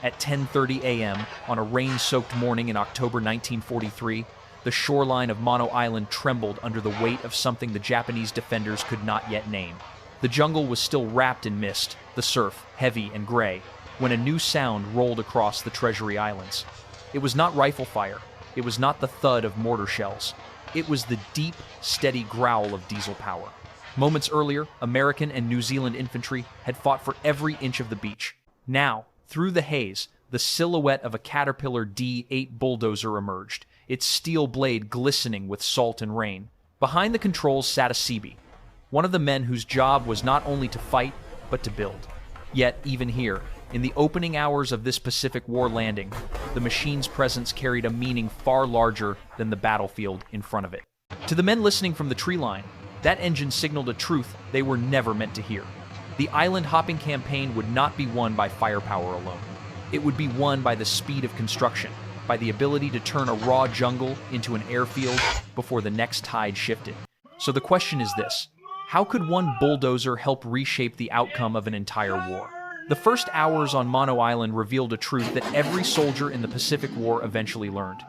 At 10:30 a.m. on a rain-soaked morning in October 1943, the shoreline of Mono Island trembled under the weight of something the Japanese defenders could not yet name. The jungle was still wrapped in mist, the surf heavy and gray, when a new sound rolled across the Treasury Islands. It was not rifle fire. It was not the thud of mortar shells. It was the deep, steady growl of diesel power. Moments earlier, American and New Zealand infantry had fought for every inch of the beach. Now, through the haze, the silhouette of a Caterpillar D8 bulldozer emerged, its steel blade glistening with salt and rain. Behind the controls sat a Seabee, one of the men whose job was not only to fight, but to build. Yet, even here, in the opening hours of this Pacific War landing, the machine's presence carried a meaning far larger than the battlefield in front of it. To the men listening from the tree line, that engine signaled a truth they were never meant to hear. The island-hopping campaign would not be won by firepower alone. It would be won by the speed of construction, by the ability to turn a raw jungle into an airfield before the next tide shifted. So the question is this: how could one bulldozer help reshape the outcome of an entire war? The first hours on Mono Island revealed a truth that every soldier in the Pacific War eventually learned.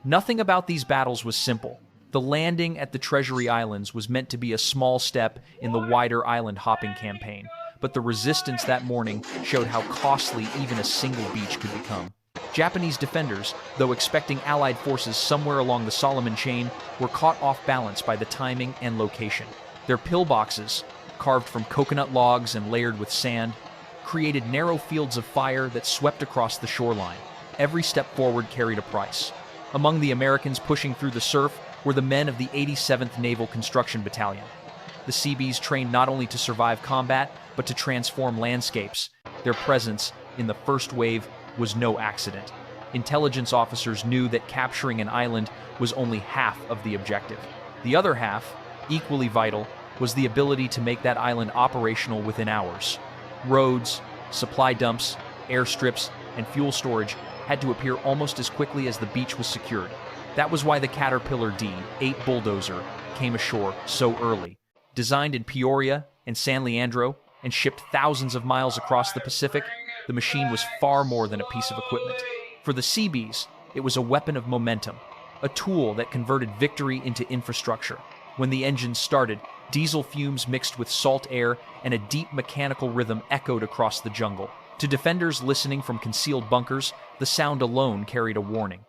Nothing about these battles was simple. The landing at the Treasury Islands was meant to be a small step in the wider island-hopping campaign, but the resistance that morning showed how costly even a single beach could become. Japanese defenders, though expecting Allied forces somewhere along the Solomon Chain, were caught off balance by the timing and location. Their pillboxes, carved from coconut logs and layered with sand, created narrow fields of fire that swept across the shoreline. Every step forward carried a price. Among the Americans pushing through the surf were the men of the 87th Naval Construction Battalion. The Seabees trained not only to survive combat, but to transform landscapes. Their presence in the first wave was no accident. Intelligence officers knew that capturing an island was only half of the objective. The other half, equally vital, was the ability to make that island operational within hours. Roads, supply dumps, airstrips, and fuel storage had to appear almost as quickly as the beach was secured. That was why the Caterpillar D8 bulldozer came ashore so early. Designed in Peoria and San Leandro and shipped thousands of miles across the Pacific, the machine was far more than a piece of equipment. For the Seabees, it was a weapon of momentum, a tool that converted victory into infrastructure. When the engines started, diesel fumes mixed with salt air and a deep mechanical rhythm echoed across the jungle. To defenders listening from concealed bunkers, the sound alone carried a warning.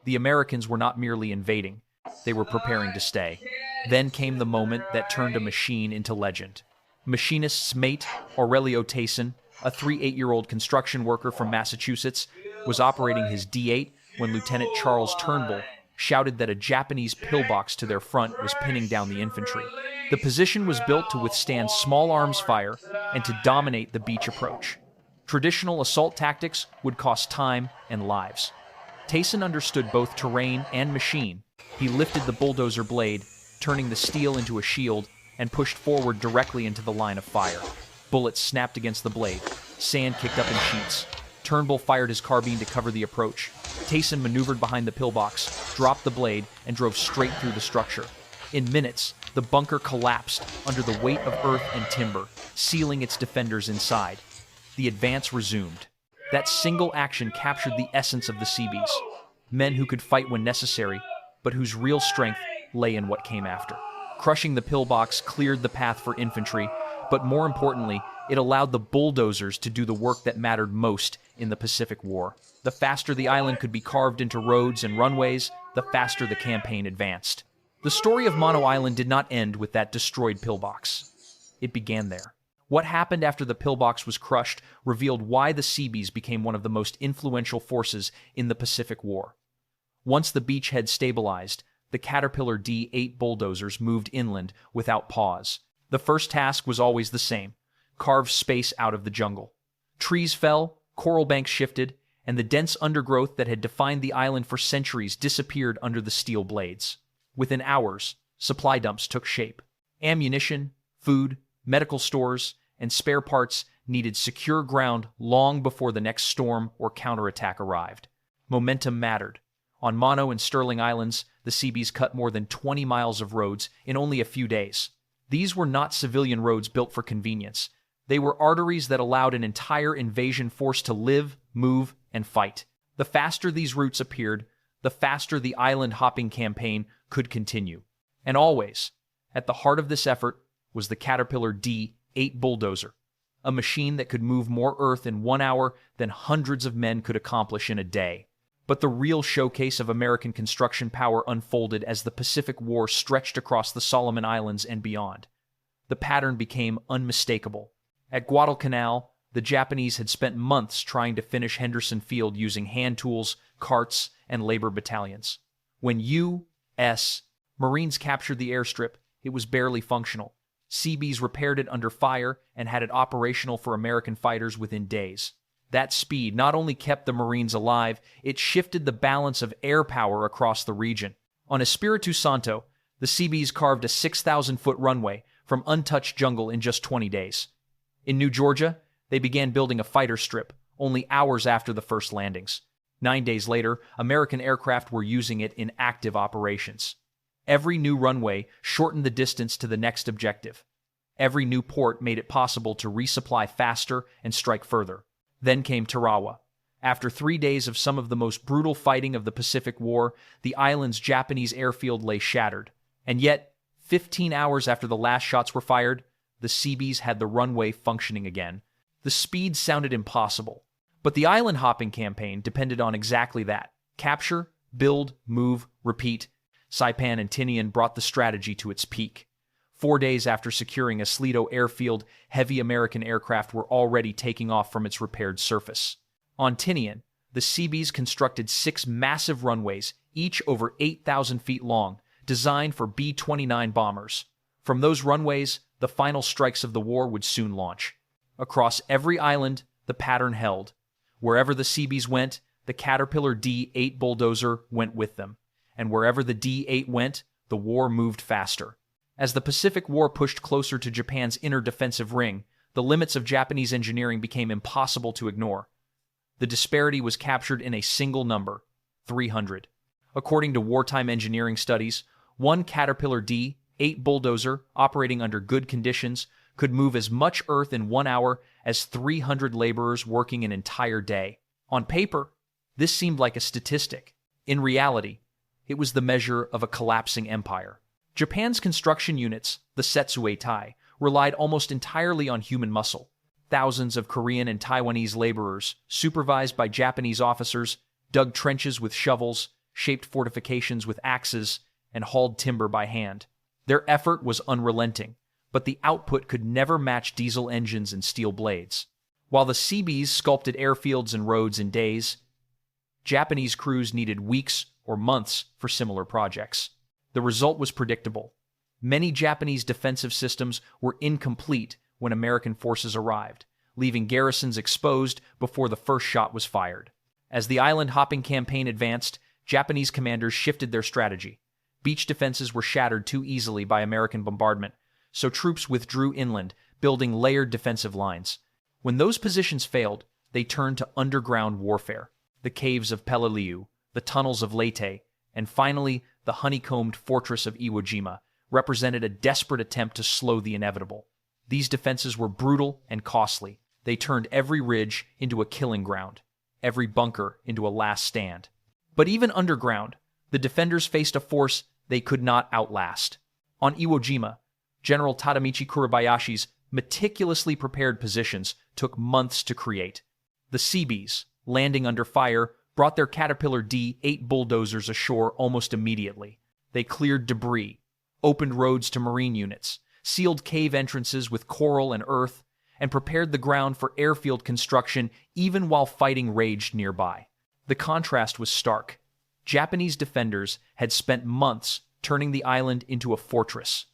The Americans were not merely invading, they were preparing to stay. Then came the moment that turned a machine into legend. Machinist's mate, Aurelio Tayson, a 38-year-old construction worker from Massachusetts, was operating his D8 when Lieutenant Charles Turnbull shouted that a Japanese pillbox to their front was pinning down the infantry. The position was built to withstand small arms fire and to dominate the beach approach. Traditional assault tactics would cost time and lives. Tayson understood both terrain and machine. He lifted the bulldozer blade, turning the steel into a shield, and pushed forward directly into the line of fire. Bullets snapped against the blade. Sand kicked up in sheets. Turnbull fired his carbine to cover the approach. Tayson maneuvered behind the pillbox, dropped the blade, and drove straight through the structure. In minutes, the bunker collapsed under the weight of earth and timber, sealing its defenders inside. The advance resumed. That single action captured the essence of the Seabees. Men who could fight when necessary, but whose real strength lay in what came after. Crushing the pillbox cleared the path for infantry, but more importantly, it allowed the bulldozers to do the work that mattered most in the Pacific War. The faster the island could be carved into roads and runways, the faster the campaign advanced. The story of Mono Island did not end with that destroyed pillbox. It began there. What happened after the pillbox was crushed revealed why the Seabees became one of the most influential forces in the Pacific War. Once the beachhead stabilized, the Caterpillar D8 bulldozers moved inland without pause. The first task was always the same: carve space out of the jungle. Trees fell, coral banks shifted, and the dense undergrowth that had defined the island for centuries disappeared under the steel blades. Within hours, supply dumps took shape. Ammunition, food, medical stores, and spare parts needed secure ground long before the next storm or counterattack arrived. Momentum mattered. On Mono and Sterling Islands, the Seabees cut more than 20 miles of roads in only a few days. These were not civilian roads built for convenience. They were arteries that allowed an entire invasion force to live, move, and fight. The faster these routes appeared, the faster the island-hopping campaign could continue. And always, at the heart of this effort was the Caterpillar D-8 Bulldozer, a machine that could move more earth in 1 hour than hundreds of men could accomplish in a day. But the real showcase of American construction power unfolded as the Pacific War stretched across the Solomon Islands and beyond. The pattern became unmistakable. At Guadalcanal, the Japanese had spent months trying to finish Henderson Field using hand tools, carts, and labor battalions. When U.S. Marines captured the airstrip, it was barely functional. Seabees repaired it under fire and had it operational for American fighters within days. That speed not only kept the Marines alive, it shifted the balance of air power across the region. On Espiritu Santo, the Seabees carved a 6,000-foot runway from untouched jungle in just 20 days. In New Georgia, they began building a fighter strip only hours after the first landings. 9 days later, American aircraft were using it in active operations. Every new runway shortened the distance to the next objective. Every new port made it possible to resupply faster and strike further. Then came Tarawa. After 3 days of some of the most brutal fighting of the Pacific War, the island's Japanese airfield lay shattered. And yet, 15 hours after the last shots were fired, the Seabees had the runway functioning again. The speed sounded impossible, but the island-hopping campaign depended on exactly that. Capture, build, move, repeat. Saipan and Tinian brought the strategy to its peak. 4 days after securing Asleto Airfield, heavy American aircraft were already taking off from its repaired surface. On Tinian, the Seabees constructed 6 massive runways, each over 8,000 feet long, designed for B-29 bombers. From those runways, the final strikes of the war would soon launch. Across every island, the pattern held. Wherever the Seabees went, the Caterpillar D-8 Bulldozer went with them. And wherever the D-8 went, the war moved faster. As the Pacific War pushed closer to Japan's inner defensive ring, the limits of Japanese engineering became impossible to ignore. The disparity was captured in a single number: 300. According to wartime engineering studies, one Caterpillar D-8 Bulldozer, operating under good conditions, could move as much earth in 1 hour as 300 laborers working an entire day. On paper, this seemed like a statistic. In reality, it was the measure of a collapsing empire. Japan's construction units, the Setsueitai, relied almost entirely on human muscle. Thousands of Korean and Taiwanese laborers, supervised by Japanese officers, dug trenches with shovels, shaped fortifications with axes, and hauled timber by hand. Their effort was unrelenting, but the output could never match diesel engines and steel blades. While the Seabees sculpted airfields and roads in days, Japanese crews needed weeks or months for similar projects. The result was predictable. Many Japanese defensive systems were incomplete when American forces arrived, leaving garrisons exposed before the first shot was fired. As the island-hopping campaign advanced, Japanese commanders shifted their strategy. Beach defenses were shattered too easily by American bombardment, so troops withdrew inland, building layered defensive lines. When those positions failed, they turned to underground warfare. The caves of Peleliu, the tunnels of Leyte, and finally the honeycombed fortress of Iwo Jima represented a desperate attempt to slow the inevitable. These defenses were brutal and costly. They turned every ridge into a killing ground, every bunker into a last stand. But even underground, the defenders faced a force they could not outlast. On Iwo Jima, General Tadamichi Kuribayashi's meticulously prepared positions took months to create. The Seabees, landing under fire, brought their Caterpillar D-8 bulldozers ashore almost immediately. They cleared debris, opened roads to marine units, sealed cave entrances with coral and earth, and prepared the ground for airfield construction even while fighting raged nearby. The contrast was stark. Japanese defenders had spent months turning the island into a fortress.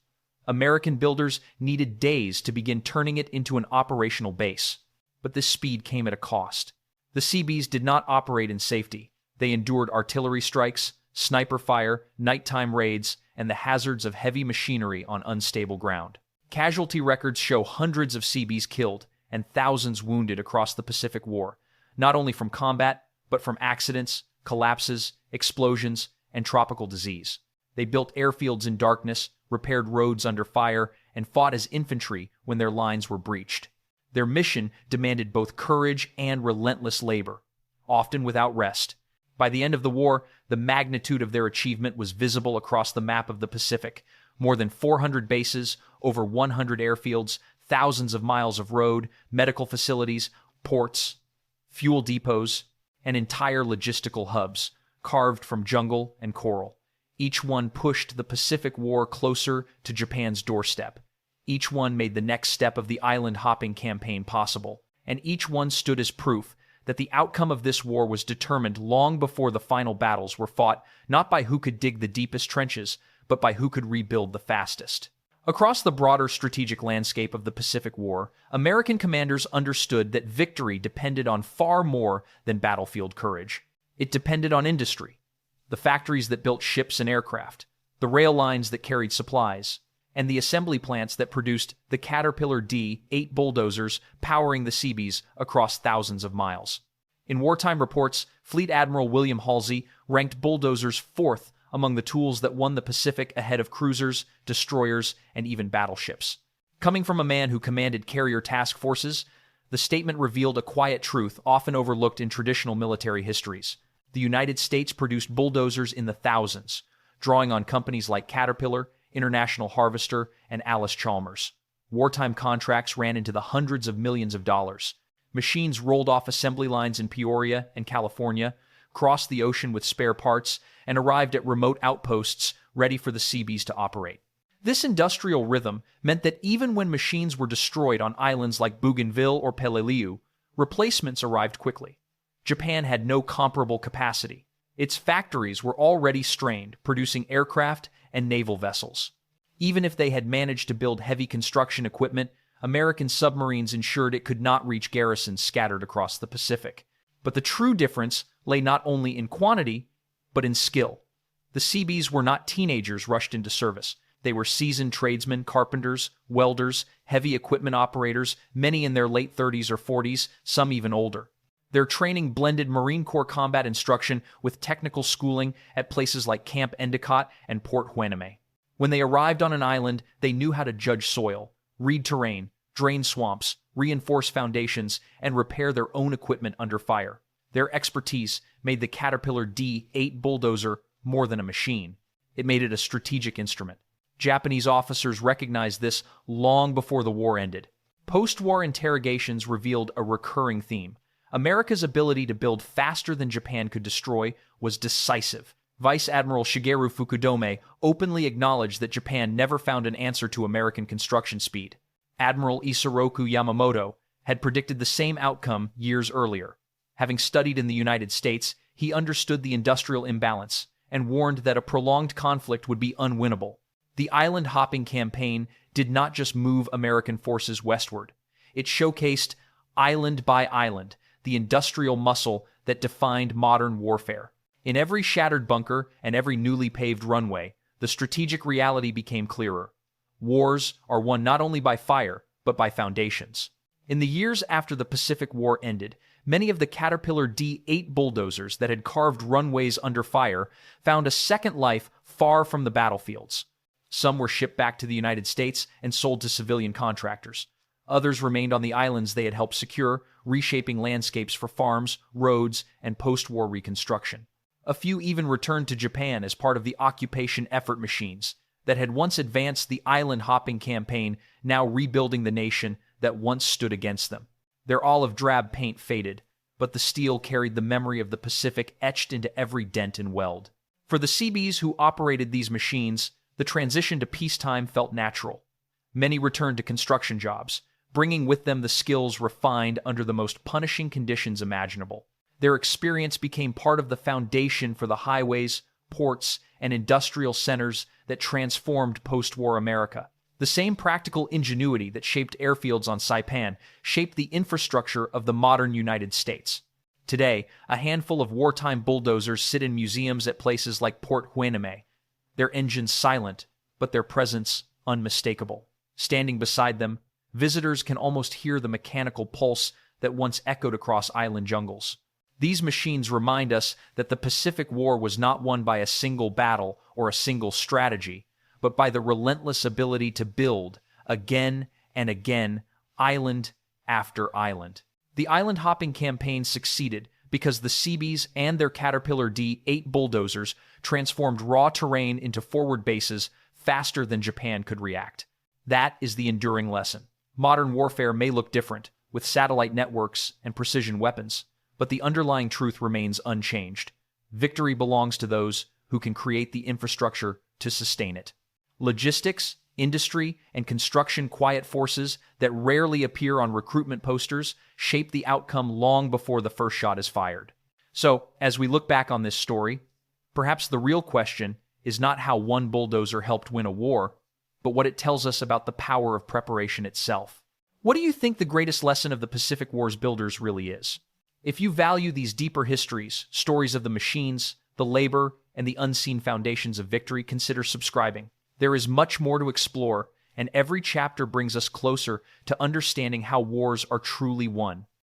American builders needed days to begin turning it into an operational base. But this speed came at a cost. The Seabees did not operate in safety. They endured artillery strikes, sniper fire, nighttime raids, and the hazards of heavy machinery on unstable ground. Casualty records show hundreds of Seabees killed and thousands wounded across the Pacific War, not only from combat, but from accidents, collapses, explosions, and tropical disease. They built airfields in darkness, repaired roads under fire, and fought as infantry when their lines were breached. Their mission demanded both courage and relentless labor. often without rest. By the end of the war, the magnitude of their achievement was visible across the map of the Pacific. More than 400 bases, over 100 airfields, thousands of miles of road, medical facilities, ports, fuel depots, and entire logistical hubs, carved from jungle and coral. Each one pushed the Pacific War closer to Japan's doorstep. Each one made the next step of the island-hopping campaign possible, and each one stood as proof that the outcome of this war was determined long before the final battles were fought, not by who could dig the deepest trenches, but by who could rebuild the fastest. Across the broader strategic landscape of the Pacific War, American commanders understood that victory depended on far more than battlefield courage. It depended on industry, the factories that built ships and aircraft, the rail lines that carried supplies, and the assembly plants that produced the Caterpillar D-8 bulldozers powering the Seabees across thousands of miles. In wartime reports, Fleet Admiral William Halsey ranked bulldozers fourth among the tools that won the Pacific ahead of cruisers, destroyers, and even battleships. Coming from a man who commanded carrier task forces, the statement revealed a quiet truth often overlooked in traditional military histories. The United States produced bulldozers in the thousands, drawing on companies like Caterpillar, International Harvester, and Allis-Chalmers. Wartime contracts ran into the hundreds of millions of dollars. Machines rolled off assembly lines in Peoria and California, crossed the ocean with spare parts, and arrived at remote outposts ready for the Seabees to operate. This industrial rhythm meant that even when machines were destroyed on islands like Bougainville or Peleliu, replacements arrived quickly. Japan had no comparable capacity. Its factories were already strained, producing aircraft and naval vessels. Even if they had managed to build heavy construction equipment, American submarines ensured it could not reach garrisons scattered across the Pacific. But the true difference lay not only in quantity, but in skill. The Seabees were not teenagers rushed into service. They were seasoned tradesmen, carpenters, welders, heavy equipment operators, many in their late 30s or 40s, some even older. Their training blended Marine Corps combat instruction with technical schooling at places like Camp Endicott and Port Hueneme. When they arrived on an island, they knew how to judge soil, read terrain, drain swamps, reinforce foundations, and repair their own equipment under fire. Their expertise made the Caterpillar D-8 bulldozer more than a machine. It made it a strategic instrument. Japanese officers recognized this long before the war ended. Post-war interrogations revealed a recurring theme. America's ability to build faster than Japan could destroy was decisive. Vice Admiral Shigeru Fukudome openly acknowledged that Japan never found an answer to American construction speed. Admiral Isoroku Yamamoto had predicted the same outcome years earlier. Having studied in the United States, he understood the industrial imbalance and warned that a prolonged conflict would be unwinnable. The island-hopping campaign did not just move American forces westward. It showcased, island by island, the industrial muscle that defined modern warfare. In every shattered bunker and every newly paved runway, the strategic reality became clearer. Wars are won not only by fire, but by foundations. In the years after the Pacific War ended, many of the Caterpillar D-8 bulldozers that had carved runways under fire found a second life far from the battlefields. Some were shipped back to the United States and sold to civilian contractors. Others remained on the islands they had helped secure, reshaping landscapes for farms, roads, and post-war reconstruction. A few even returned to Japan as part of the occupation effort machines that had once advanced the island-hopping campaign, now rebuilding the nation that once stood against them. Their olive drab paint faded, but the steel carried the memory of the Pacific etched into every dent and weld. For the Seabees who operated these machines, the transition to peacetime felt natural. Many returned to construction jobs, bringing with them the skills refined under the most punishing conditions imaginable. Their experience became part of the foundation for the highways, ports, and industrial centers that transformed post-war America. The same practical ingenuity that shaped airfields on Saipan shaped the infrastructure of the modern United States. Today, a handful of wartime bulldozers sit in museums at places like Port Hueneme, their engines silent, but their presence unmistakable. Standing beside them, visitors can almost hear the mechanical pulse that once echoed across island jungles. These machines remind us that the Pacific War was not won by a single battle or a single strategy, but by the relentless ability to build, again and again, island after island. The island-hopping campaign succeeded because the Seabees and their Caterpillar D-8 bulldozers transformed raw terrain into forward bases faster than Japan could react. That is the enduring lesson. Modern warfare may look different, with satellite networks and precision weapons, but the underlying truth remains unchanged. Victory belongs to those who can create the infrastructure to sustain it. Logistics, industry, and construction quiet forces that rarely appear on recruitment posters shape the outcome long before the first shot is fired. So, as we look back on this story, perhaps the real question is not how one bulldozer helped win a war, but what it tells us about the power of preparation itself. What do you think the greatest lesson of the Pacific War's builders really is? If you value these deeper histories, stories of the machines, the labor, and the unseen foundations of victory, consider subscribing. There is much more to explore, and every chapter brings us closer to understanding how wars are truly won.